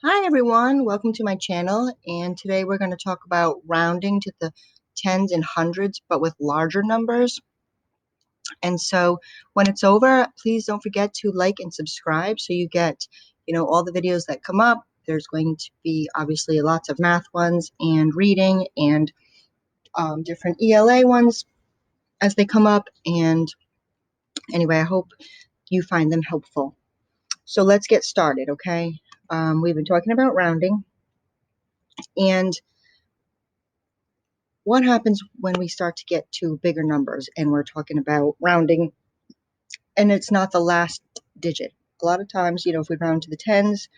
Hi everyone, welcome to my channel, and today we're going to talk about rounding to the tens and hundreds but with larger numbers. And so when it's over, please don't forget to like and subscribe so you get, all the videos that come up. There's going to be obviously lots of math ones and reading and different ELA ones as they come up. And anyway, I hope you find them helpful. So let's get started, okay? We've been talking about rounding, and what happens when we start to get to bigger numbers and we're talking about rounding and it's not the last digit. A lot of times, if we round to the tens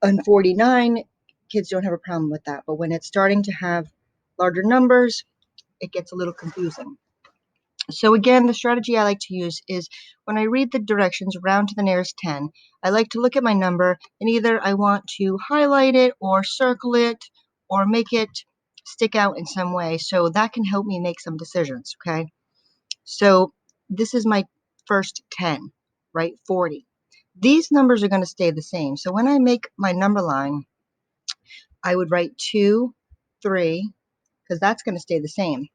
and 49, kids don't have a problem with that. But when it's starting to have larger numbers, it gets a little confusing. So again, the strategy I like to use is when I read the directions round to the nearest 10, I like to look at my number and either I want to highlight it or circle it or make it stick out in some way. So that can help me make some decisions, okay? So this is my first 10, right? 40. These numbers are going to stay the same. So when I make my number line, I would write 2, 3, because that's going to stay the same.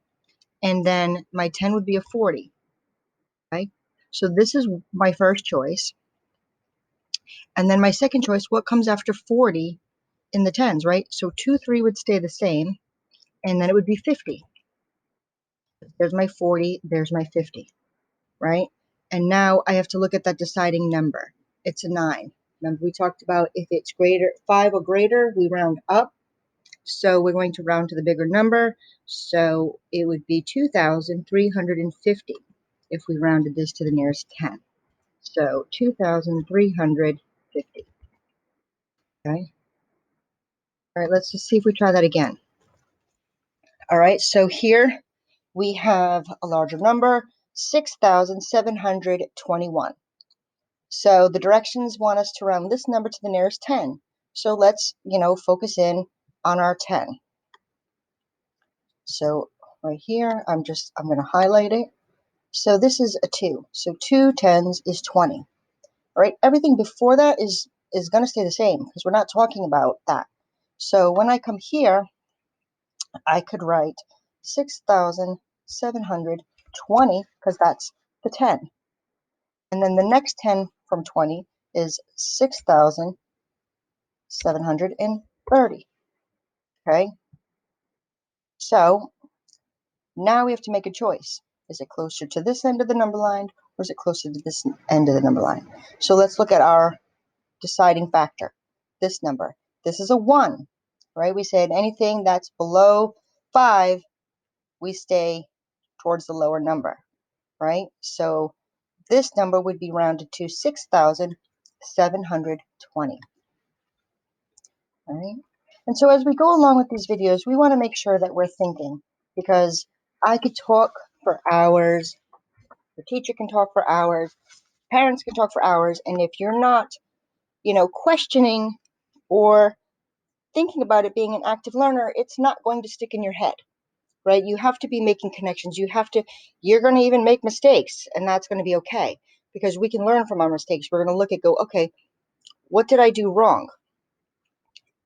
And then my 10 would be a 40. Okay, so this is my first choice. And then my second choice, what comes after 40 in the tens, right? So 2, 3 would stay the same, and then it would be 50. There's my 40, there's my 50, right? And now I have to look at that deciding number. It's a 9. Remember we talked about if it's greater, 5 or greater, we round up. So we're going to round to the bigger number. So it would be 2,350 if we rounded this to the nearest 10. So 2,350. Okay. All right, let's just see if we try that again. All right, so here we have a larger number, 6,721. So the directions want us to round this number to the nearest 10. So let's, focus in on our 10. So right here, I'm going to highlight it. So this is a 2. So 2 tens is 20. All right, everything before that is going to stay the same because we're not talking about that. So when I come here, I could write 6,720 because that's the 10. And then the next 10 from 20 is 6,730. Okay? So now we have to make a choice. Is it closer to this end of the number line or is it closer to this end of the number line? So let's look at our deciding factor. This number. This is a 1, right? We said anything that's below 5, we stay towards the lower number, right? So this number would be rounded to 6,720. All right. And so as we go along with these videos, we want to make sure that we're thinking, because I could talk for hours, the teacher can talk for hours, parents can talk for hours, and if you're not, questioning or thinking about it being an active learner, it's not going to stick in your head, right? You have to be making connections. You're going to even make mistakes, and that's going to be okay because we can learn from our mistakes. We're going to look at, okay, what did I do wrong,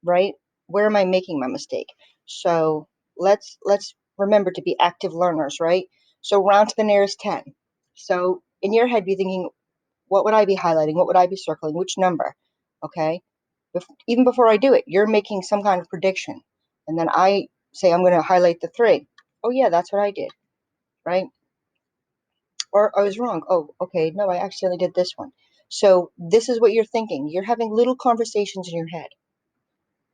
right? Where am I making my mistake? So let's remember to be active learners, right? So round to the nearest 10. So in your head, be thinking, what would I be highlighting? What would I be circling? Which number? Okay. Even before I do it, you're making some kind of prediction. And then I say, I'm going to highlight the 3. Oh, yeah, that's what I did, right? Or I was wrong. Oh, okay. No, I accidentally did this one. So this is what you're thinking. You're having little conversations in your head.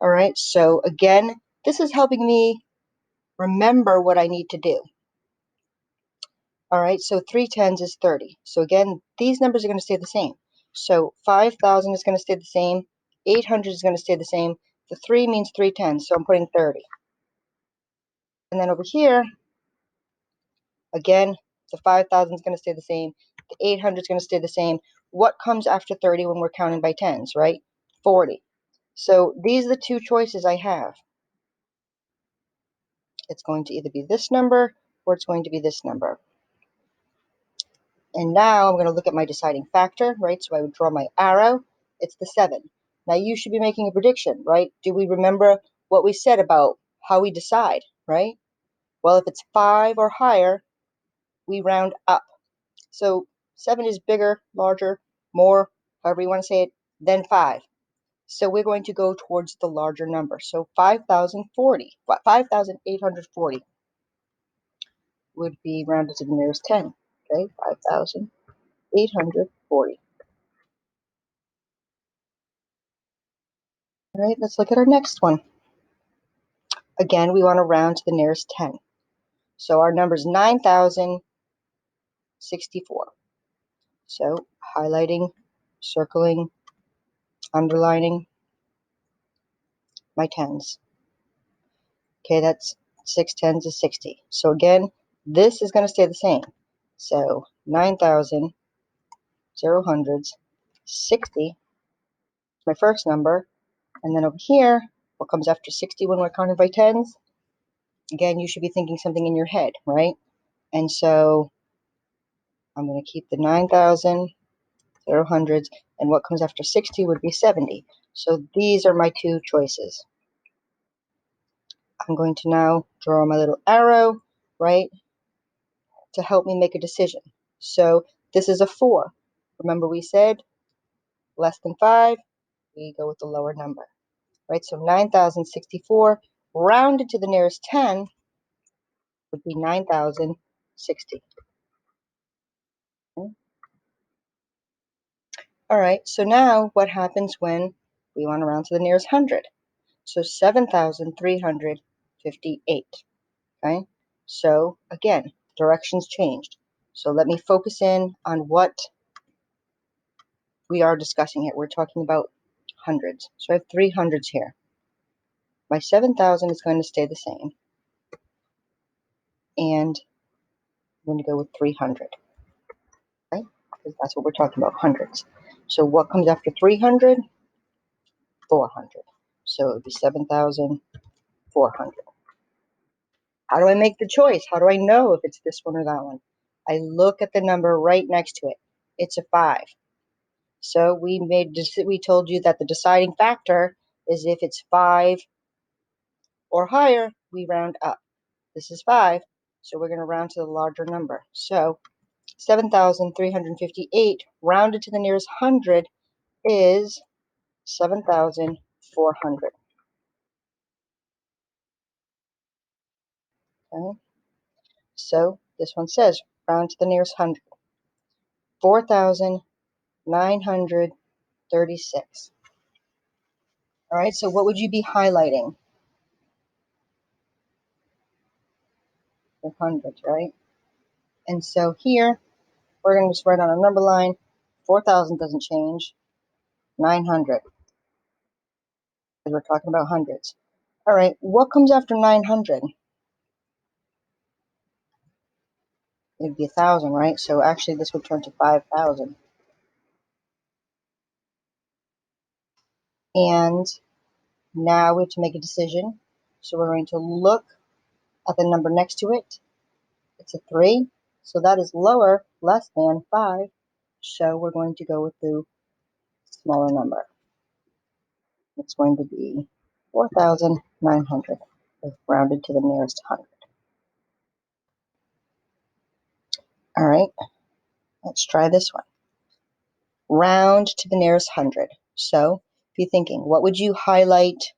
All right. So again, this is helping me remember what I need to do. All right. So 3 tens is 30. So again, these numbers are going to stay the same. So 5,000 is going to stay the same. 800 is going to stay the same. The 3 means 3 tens. So I'm putting 30. And then over here, again, the 5,000 is going to stay the same. The 800 is going to stay the same. What comes after 30 when we're counting by tens, right? 40. So these are the two choices I have. It's going to either be this number or it's going to be this number. And now I'm going to look at my deciding factor, right? So I would draw my arrow. It's the 7. Now you should be making a prediction, right? Do we remember what we said about how we decide, right? Well, if it's 5 or higher, we round up. So 7 is bigger, larger, more, however you want to say it, than 5. So we're going to go towards the larger number. So 5,840 would be rounded to the nearest 10. Okay, 5,840. All right, let's look at our next one. Again, we want to round to the nearest 10. So our number is 9,064. So highlighting, circling, underlining my tens. Okay, that's 6 tens is 60. So again, this is going to stay the same. So 9,000, 0 hundreds, 60 is my first number. And then over here, what comes after 60 when we're counting by tens? Again, you should be thinking something in your head, right? And so I'm going to keep the 9,000, 0 hundreds, and what comes after 60 would be 70. So these are my two choices. I'm going to now draw my little arrow, right, to help me make a decision. So this is a 4. Remember we said less than 5, we go with the lower number, right? So 9,064 rounded to the nearest 10 would be 9,060. Okay. All right, so now what happens when we want to round to the nearest 100? So 7,358, okay? So again, directions changed. So let me focus in on what we are discussing here. We're talking about hundreds. So I have 3 hundreds here. My 7,000 is going to stay the same. And I'm going to go with 300, right? Because that's what we're talking about, hundreds. So what comes after 300? 400. So it would be 7,400. How do I make the choice? How do I know if it's this one or that one? I look at the number right next to it. It's a 5. So we told you that the deciding factor is if it's 5 or higher, we round up. This is 5, so we're going to round to the larger number. So 7,358 rounded to the nearest 100 is 7,400. Okay? So this one says round to the nearest 100. 4,936. All right, so what would you be highlighting? The hundreds, right? And so here, we're going to just write on a number line. 4,000 doesn't change. 900, because we're talking about hundreds. All right, what comes after 900? It'd be 1,000, right? So actually, this would turn to 5,000. And now we have to make a decision. So we're going to look at the number next to it. It's a 3, so that is less than 5. So we're going to go with the smaller number. It's going to be 4,900, rounded to the nearest 100. All right, let's try this one. Round to the nearest 100. So if you're thinking, what would you highlight,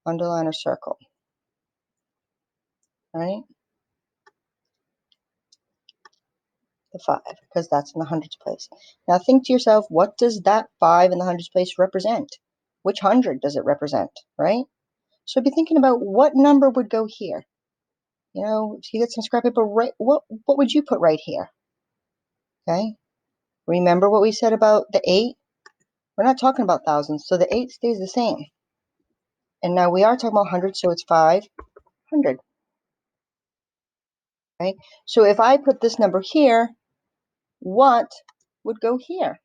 underline, or circle? All right, the 5, because that's in the hundreds place. Now think to yourself, what does that 5 in the hundreds place represent? Which 100 does it represent, right? So be thinking about what number would go here. You know, if you get some scrap paper, right, what would you put right here? Okay. Remember what we said about the 8? We're not talking about thousands, so the 8 stays the same. And now we are talking about hundreds, so it's 500. Okay. So if I put this number here, what would go here?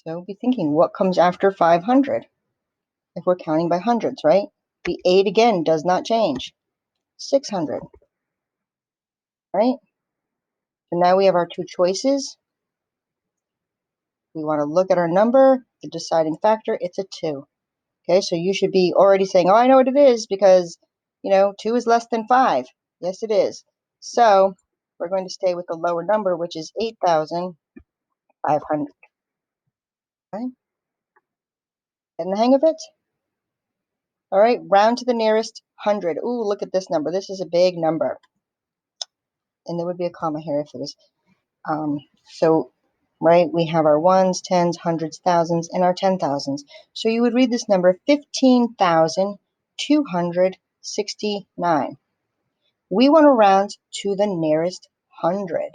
So be thinking, what comes after 500? If we're counting by hundreds, right? The 8 again does not change. 600, right? And now we have our two choices. We want to look at our number the deciding factor, it's a 2. Okay, so you should be already saying, oh, I know what it is because, 2 is less than 5. Yes, it is. So we're going to stay with the lower number, which is 8,500. Okay, getting the hang of it? All right, round to the nearest 100. Ooh, look at this number. This is a big number. And there would be a comma here if it was. So, right, we have our ones, tens, hundreds, thousands, and our 10,000s. So you would read this number 15,269. We want to round to the nearest 100.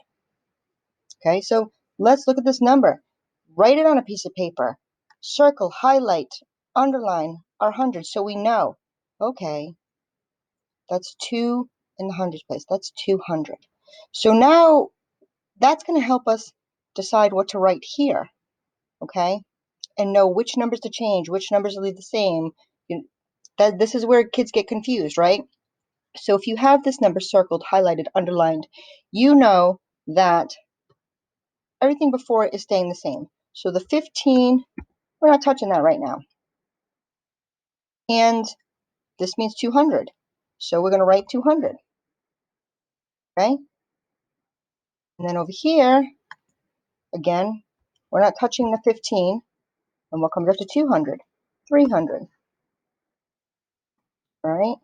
Okay, so let's look at this number. Write it on a piece of paper. Circle, highlight, underline our hundreds so we know. Okay, that's 2 in the hundreds place. That's 200. So now that's going to help us decide what to write here. Okay, and know which numbers to change, which numbers to leave the same. This is where kids get confused, right? So if you have this number circled, highlighted, underlined, you know that everything before it is staying the same. So the 15, we're not touching that right now. And this means 200. So we're going to write 200. Okay? And then over here, again, we're not touching the 15. And what comes after 200? 300. All right?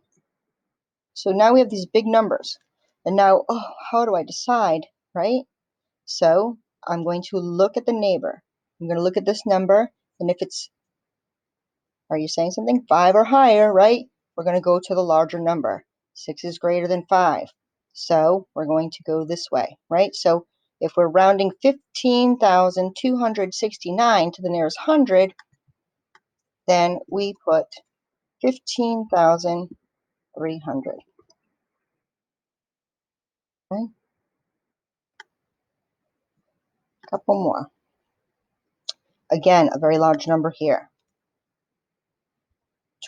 So now we have these big numbers. And now, how do I decide, right? So I'm going to look at the neighbor. I'm going to look at this number. And if it's, are you saying something? 5 or higher, right? We're going to go to the larger number. 6 is greater than 5. So we're going to go this way, right? So if we're rounding 15,269 to the nearest 100, then we put 15,300. Okay? A couple more. Again, a very large number here.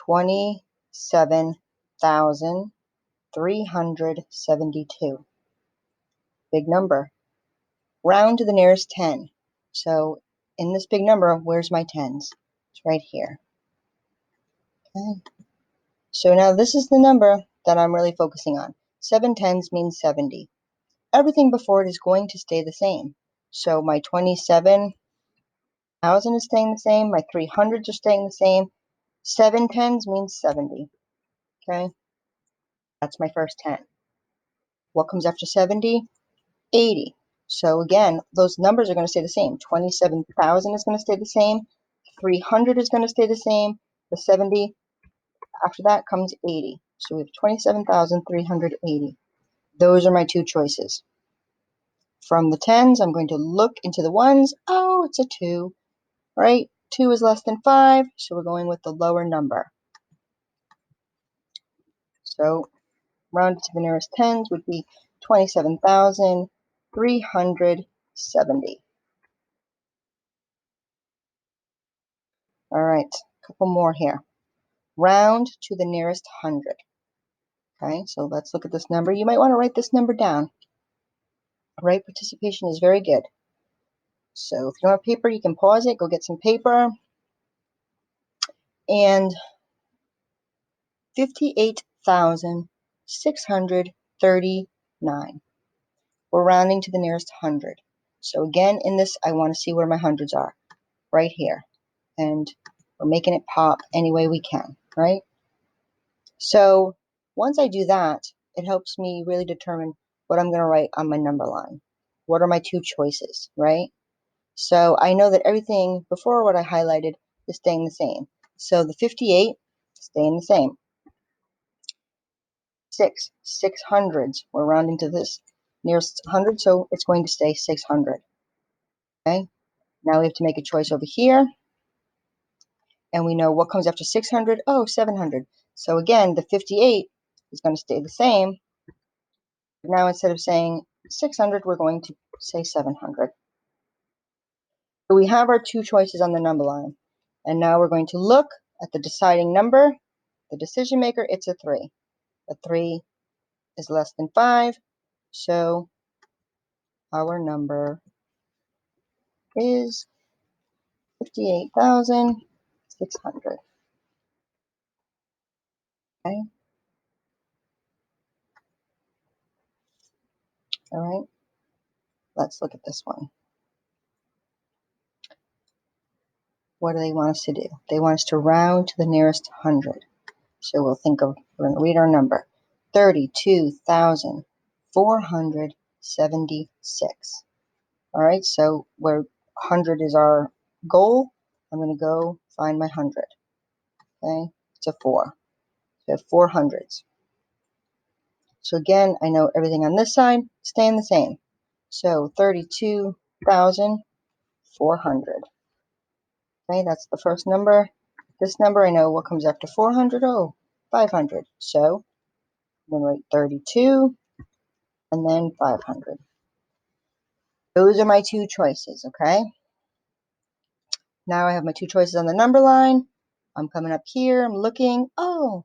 27,372. Big number. Round to the nearest 10. So in this big number, where's my tens? It's right here. Okay. So now this is the number that I'm really focusing on. 7 tens means 70. Everything before it is going to stay the same. So my 27,000 is staying the same. My 300s are staying the same. 7 tens means 70. Okay. That's my first 10. What comes after 70? 80. So again, those numbers are going to stay the same. 27,000 is going to stay the same. 300 is going to stay the same. The 70, after that comes 80. So we have 27,380. Those are my two choices. From the tens, I'm going to look into the ones. Oh, it's a 2, right? 2 is less than 5, so we're going with the lower number. So rounded to the nearest tens would be 27,370. All right, a couple more here. Round to the nearest 100. Okay, so let's look at this number. You might want to write this number down. Right, participation is very good. So if you don't have paper, you can pause it, go get some paper. And 58,639. We're rounding to the nearest 100. So again, in this, I want to see where my hundreds are. Right here. And we're making it pop any way we can, right? So once I do that, it helps me really determine what I'm going to write on my number line. What are my two choices, right? So I know that everything before what I highlighted is staying the same. So the 58, staying the same. 600s, we're rounding to this nearest 100, so it's going to stay 600. Okay, now we have to make a choice over here. And we know what comes after 600. Oh, 700. So again, the 58 is going to stay the same. Now instead of saying 600, we're going to say 700. So we have our two choices on the number line. And now we're going to look at the deciding number. The decision maker, it's a 3. A 3 is less than 5. So our number is 58,600. Okay. All right. Let's look at this one. What do they want us to do? They want us to round to the nearest 100. So we're going to read our number. 32,476. All right, so where 100 is our goal, I'm going to go find my 100. Okay, it's a 4. So I have 4 hundreds. So again, I know everything on this side staying the same. So 32,400. Okay, that's the first number. This number, I know what comes after 400. Oh, 500. So I'm going to write 32 and then 500. Those are my two choices, okay? Now I have my two choices on the number line. I'm coming up here, I'm looking. Oh,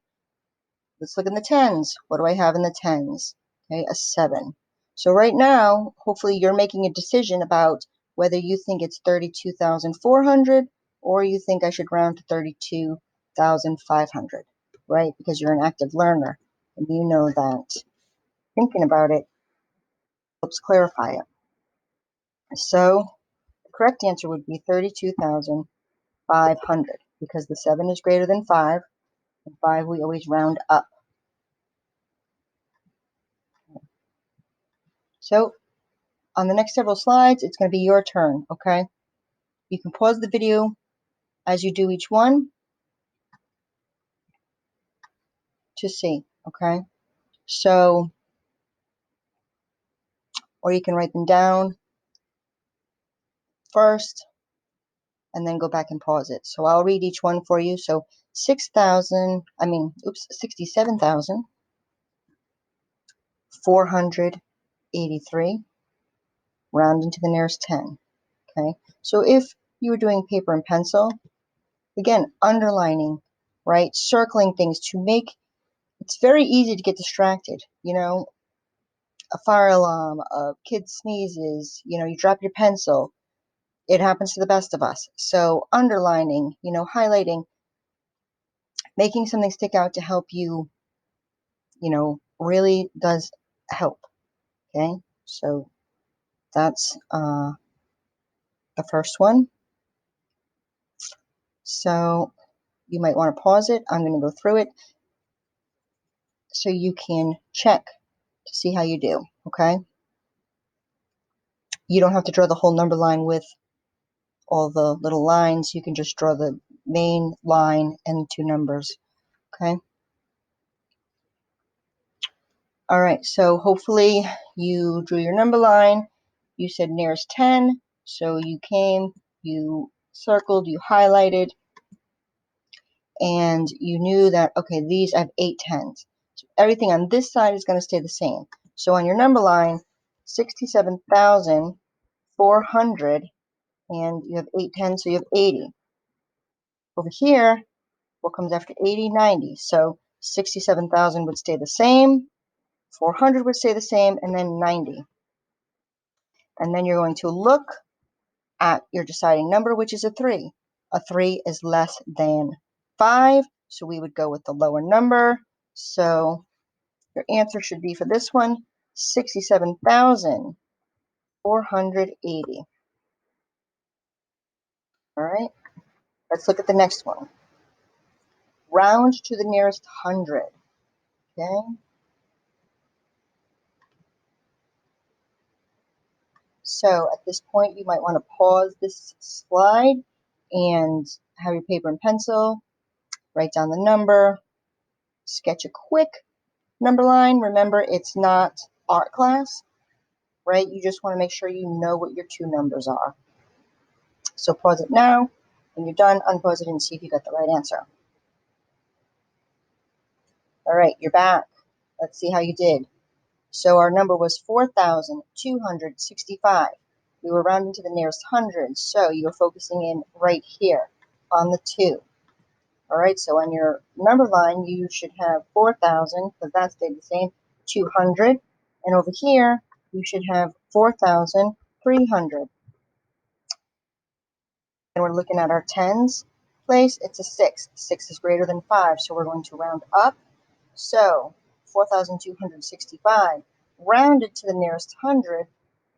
let's look in the tens. What do I have in the tens? Okay, a 7. So right now, hopefully you're making a decision about whether you think it's 32,400 or you think I should round to 32,500, right? Because you're an active learner and you know that thinking about it helps clarify it. So the correct answer would be 32,500 because the 7 is greater than 5, and 5 we always round up. So on the next several slides, it's going to be your turn, okay? You can pause the video as you do each one to see, okay? So, or you can write them down first and then go back and pause it. So I'll read each one for you. So 67,483, rounding to the nearest 10, okay? So if you were doing paper and pencil, again, underlining, right? Circling things to make, it's very easy to get distracted, you know, a fire alarm, a kid sneezes, you know, you drop your pencil. It happens to the best of us. So underlining, you know, highlighting, making something stick out to help you, you know, really does help. Okay, so that's the first one. So you might want to pause it. I'm going to go through it so you can check to see how you do. Okay, you don't have to draw the whole number line with all the little lines. You can just draw the main line and 2 numbers. Okay. All right, so hopefully you drew your number line. You said nearest 10, so you came, you circled, you highlighted, and you knew that, okay, these I have 8 tens. So everything on this side is going to stay the same. So on your number line, 67,400, and you have 8 tens, so you have 80. Over here, what comes after 80? 90. So 67,000 would stay the same, 400 would stay the same, and then 90. And then you're going to look at your deciding number, which is a 3. A 3 is less than 5, so we would go with the lower number. So your answer should be for this one, 67,480. All right, let's look at the next one. Round to the nearest 100. Okay. So at this point, you might want to pause this slide and have your paper and pencil, write down the number, sketch a quick number line. Remember, it's not art class, right? You just want to make sure you know what your 2 numbers are. So pause it now. When you're done, unpause it and see if you got the right answer. All right, you're back. Let's see how you did. So our number was 4,265. We were rounding to the nearest 100, so you were focusing in right here on the 2. All right, so on your number line, you should have 4,000, because that stayed the same, 200. And over here, you should have 4,300. And we're looking at our tens place, it's a 6. 6 is greater than 5, so we're going to round up. So 4,265 rounded to the nearest hundred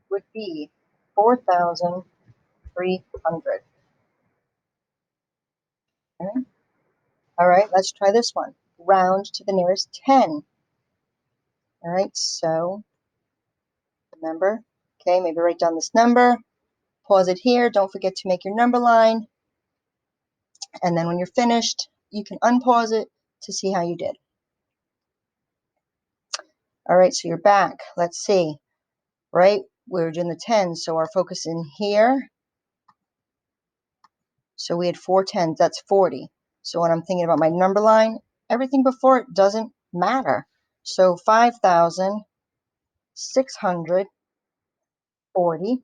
would be 4,300. Okay. All right, let's try this one. Round to the nearest 10. All right, so remember, okay, maybe write down this number, pause it here. Don't forget to make your number line. And then when you're finished, you can unpause it to see how you did. All right, so you're back. Let's see, right? We're doing the 10s, so our focus in here. So we had 4 10s, that's 40. So when I'm thinking about my number line, everything before it doesn't matter. So 5,640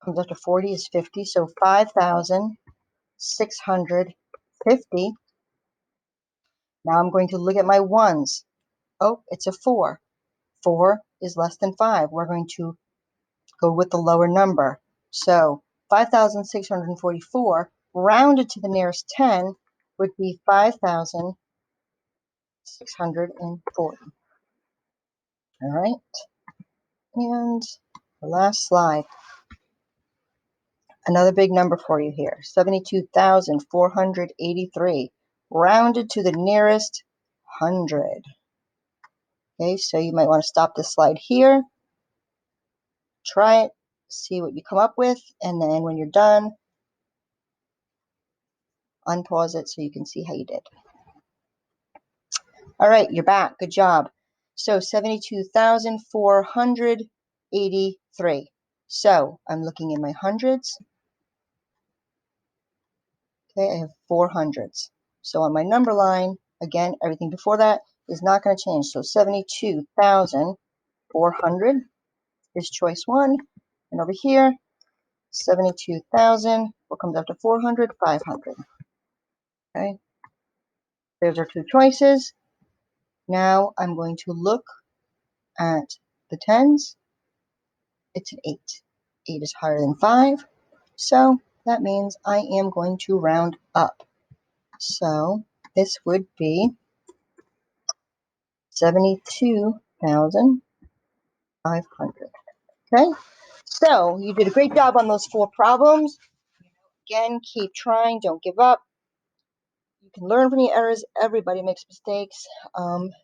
comes up to 40 is 50. So 5,650. Now I'm going to look at my ones. Oh, it's a 4. 4 is less than 5. We're going to go with the lower number. So 5,644 rounded to the nearest 10 would be 5,640. All right. And the last slide. Another big number for you here, 72,483 rounded to the nearest 100. Okay, so you might want to stop this slide here, try it, see what you come up with, and then when you're done, unpause it so you can see how you did. All right, you're back. Good job. So 72,483. So I'm looking in my hundreds. Okay, I have 4 hundreds. So on my number line, again, everything before that is not going to change. So 72,400 is choice 1. And over here, 72,000, what comes after 400? 500. Okay, there's our 2 choices. Now I'm going to look at the tens. It's an 8. 8 is higher than 5. So that means I am going to round up. So this would be 72,500. Okay, so you did a great job on those 4 problems. Again, keep trying, don't give up. You can learn from your errors. Everybody makes mistakes.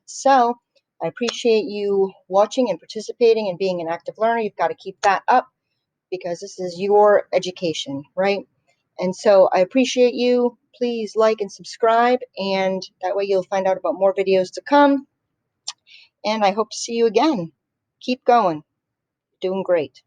So I appreciate you watching and participating and being an active learner. You've got to keep that up because this is your education, right? And so I appreciate you. Please like and subscribe, and that way you'll find out about more videos to come. And I hope to see you again. Keep going. You're doing great.